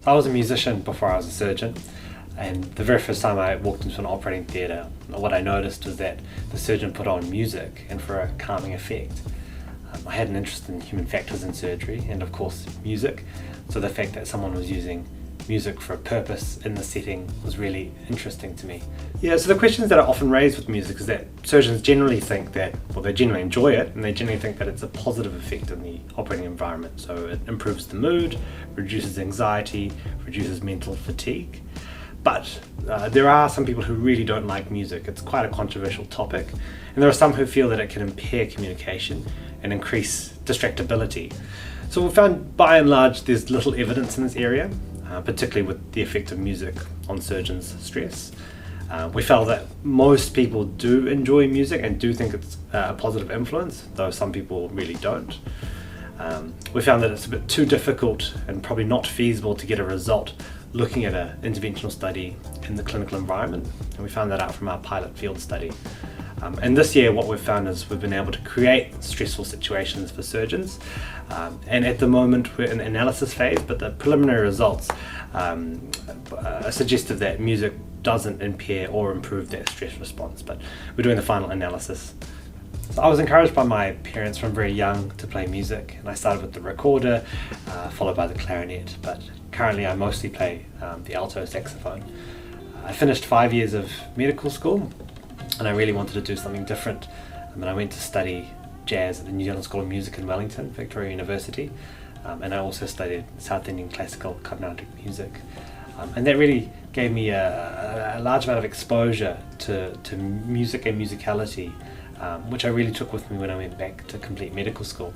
I was a musician before I was a surgeon, and the very first time I walked into an operating theatre, what I noticed was that the surgeon put on music, and for a calming effect. I had an interest in human factors in surgery, and of course music, so the fact that someone was using music for a purpose in the setting was really interesting to me. Yeah, so the questions that are often raised with music is that surgeons generally think that, well, they generally enjoy it, and they generally think that it's a positive effect in the operating environment. So it improves the mood, reduces anxiety, reduces mental fatigue. But there are some people who really don't like music. It's quite a controversial topic, and there are some who feel that it can impair communication and increase distractibility. So we found, by and large, there's little evidence in this area, particularly with the effect of music on surgeons' stress. We felt that most people do enjoy music and do think it's a positive influence, though some people really don't. We found that it's a bit too difficult and probably not feasible to get a result looking at an interventional study in the clinical environment, and we found that out from our pilot field study. And this year what we've found is we've been able to create stressful situations for surgeons, and at the moment we're in the analysis phase, but the preliminary results suggested that music doesn't impair or improve that stress response, but we're doing the final analysis. So I was encouraged by my parents from very young to play music, and I started with the recorder, followed by the clarinet, but currently I mostly play the alto saxophone. I finished 5 years of medical school, and I really wanted to do something different, and I went to study jazz at the New Zealand School of Music in Wellington, Victoria University, and I also studied South Indian classical Carnatic music, and that really gave me a large amount of exposure to music and musicality, which I really took with me when I went back to complete medical school.